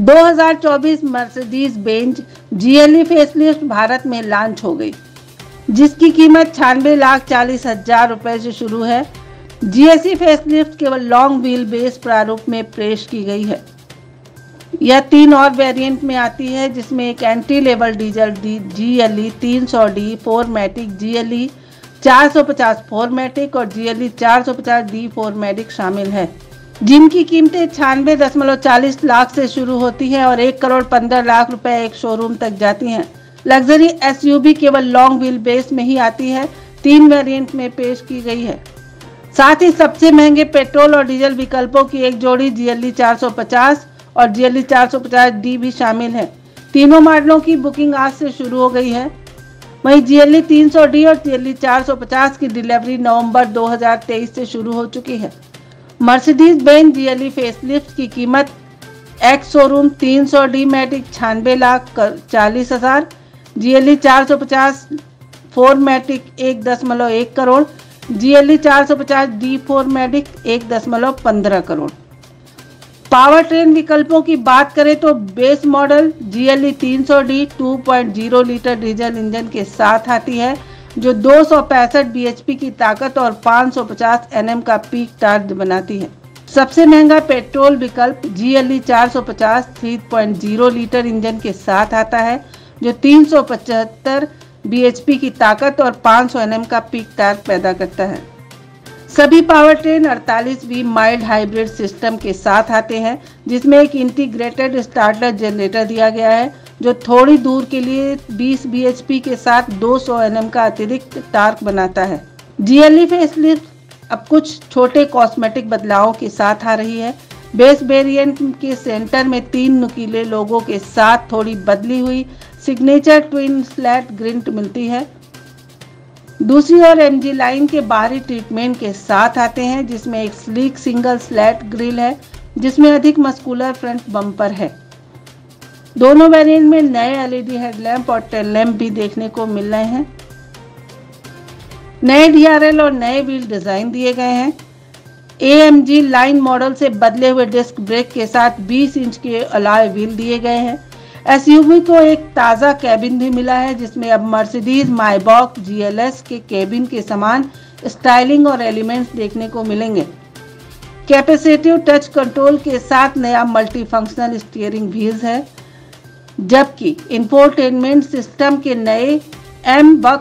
2024 Mercedes Benz GLE facelift Bharat में launch हो गई, जिसकी कीमत 96,40,000 रुपये से शुरू है। GSE फेसलिफ्ट केवल लॉन्ग व्हील बेस प्रारूप में पेश की गई है। यह 3 और वेरिएंट में आती है, जिसमें एक entry level diesel GLE 300D 4मैटिक, GLE 450 4मैटिक और GLE 450D 4मैटिक शामिल है, जिनकी कीमतें 96.40 लाख से शुरू होती हैं और 1,15,00,000 रुपए एक शोरूम तक जाती हैं। लग्जरी SUV केवल लॉन्ग व्हील बेस में ही आती है, 3 वेरिएंट में पेश की गई है। साथ ही सबसे महंगे पेट्रोल और डीजल विकल्पों की एक जोड़ी GLE 450 और GLE 450D भी शामिल है। तीनों मॉडलों की बुकिंग आज से शुरू हो गई है। वहीं GLE 300D और GLE 450 की डिलीवरी नवंबर 2023 से शुरू हो चुकी है। मर्सिडीज बेंज GLE फेसलिफ्ट की कीमत ex showroom 300D मैटिक 96,40,000, GLE 450 4मैटिक 1.1 crore, GLE 450D 4मैटिक 1.15 crore. Power train विकल्पों की बात करें तो base model GLE 300D 2.0 litre diesel engine के साथ आती है, जो 265 bhp की ताकत और 550 Nm का पीक टॉर्क बनाती है। सबसे महंगा पेट्रोल विकल्प GLE 450 3.0 लीटर इंजन के साथ आता है, जो 375 bhp की ताकत और 500 Nm का पीक टॉर्क पैदा करता है। सभी power train 48V mild hybrid system के साथ आते हैं, जिसमें एक इंटीग्रेटेड स्टार्टर जनरेटर दिया गया है, जो थोड़ी दूर के लिए 20 bhp के साथ 200 Nm का अतिरिक्त टॉर्क बनाता है। GLE फेसलिफ्ट अब कुछ छोटे कॉस्मेटिक बदलावों के साथ आ रही है। बेस वेरिएंट के सेंटर में 3 नुकीले लोगों के साथ थोड़ी बदली हुई सिग्नेचर ट्विन स्लैट ग्रिल मिलती है। दूसरी ओर MG लाइन के बाहरी ट्रीटमेंट के साथ आते हैं, जिसमें एक स्लीक सिंगल स्लैट ग्रिल है, जिसमें अधिक मस्कुलर फ्रंट बम्पर है। दोनों वेरिएंट में नए LED हेडलैम्प और टेल लैम्प भी देखने को मिल रहे हैं। नए DRL और नए व्हील डिजाइन दिए गए हैं। AMG लाइन मॉडल से बदले हुए डिस्क ब्रेक के साथ 20 इंच के अलॉय व्हील दिए गए हैं। SUV को एक ताज़ा कैबिन भी मिला है, जिसमें अब मर्सिडीज माइबॉक GLS के कैबिन के समान स्टाइलिंग और एलिमेंट्स देखने को मिलेंगे। कैपेसिटिव टच कंट्रोल के साथ नया मल्टी फंक्शनल स्टीयरिंग व्हील्स है, जबकि इंफोटेनमेंट सिस्टम के नए MBUX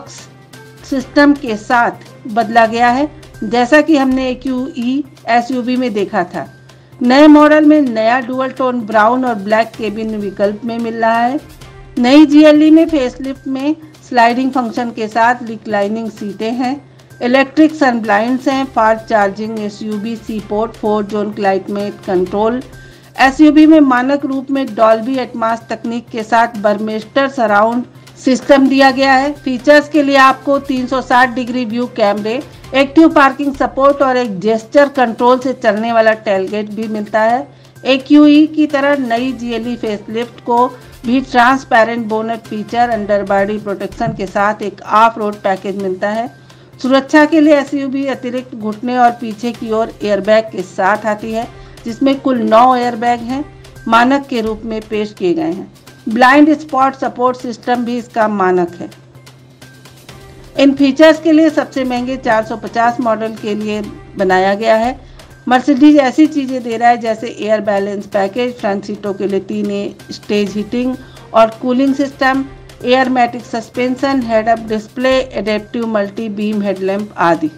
सिस्टम के साथ बदला गया है, जैसा कि हमने AQE SUV में देखा था। नए मॉडल में नया डुअल टोन ब्राउन और ब्लैक केबिन विकल्प में मिल रहा है। नई GLE में फेसलिफ्ट में स्लाइडिंग फंक्शन के साथ रिक्लाइनिंग सीटें हैं, इलेक्ट्रिक सन ब्लाइंड्स हैं, fast charging SUV C port 4 zone climate control. SUV में मानक रूप में डॉल्बी एटमॉस तकनीक के साथ बर्मेस्टर सराउंड सिस्टम दिया गया है। फीचर्स के लिए आपको 360 डिग्री व्यू कैमरे, एक्टिव पार्किंग सपोर्ट और एक जेस्चर कंट्रोल से चलने वाला टेलगेट भी मिलता है। AQE की तरह नई GLE फेसलिफ्ट को भी transparent bonnet feature, under body protection के साथ एक ऑफ रोड पैकेज मिलता है। सुरक्षा के लिए SUV अतिरिक्त घुटने और पीछे की ओर एयरबैग के साथ आती है, जिसमें कुल 9 एयरबैग हैं, मानक के रूप में पेश किए गए हैं। ब्लाइंड स्पॉट सपोर्ट सिस्टम भी इसका मानक है। इन फीचर्स के लिए सबसे महंगे 450 मॉडल के लिए बनाया गया है। मर्सिडीज ऐसी चीज़ें दे रहा है जैसे एयर बैलेंस पैकेज, फ्रंट सीटों के लिए 3 स्टेज हीटिंग और cooling system, air matic suspension, head up display, adaptive multi beam headlamp आदि।